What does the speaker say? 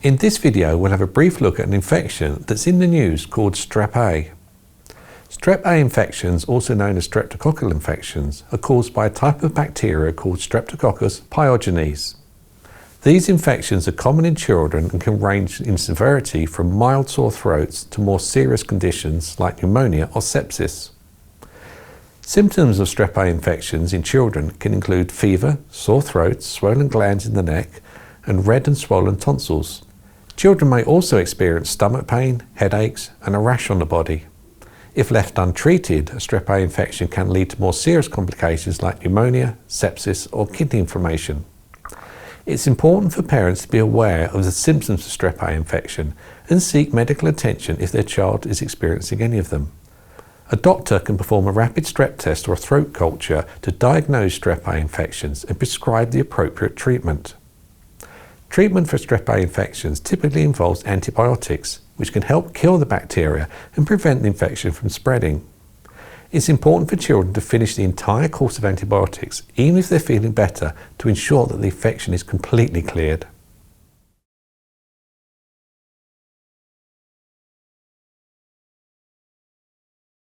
In this video, we'll have a brief look at an infection that's in the news called Strep A. Strep A infections, also known as streptococcal infections, are caused by a type of bacteria called Streptococcus pyogenes. These infections are common in children and can range in severity from mild sore throats to more serious conditions like pneumonia or sepsis. Symptoms of Strep A infections in children can include fever, sore throats, swollen glands in the neck, and red and swollen tonsils. Children may also experience stomach pain, headaches, and a rash on the body. If left untreated, a Strep A infection can lead to more serious complications like pneumonia, sepsis, or kidney inflammation. It's important for parents to be aware of the symptoms of Strep A infection and seek medical attention if their child is experiencing any of them. A doctor can perform a rapid strep test or a throat culture to diagnose Strep A infections and prescribe the appropriate treatment. Treatment for Strep A infections typically involves antibiotics, which can help kill the bacteria and prevent the infection from spreading. It's important for children to finish the entire course of antibiotics, even if they're feeling better, to ensure that the infection is completely cleared.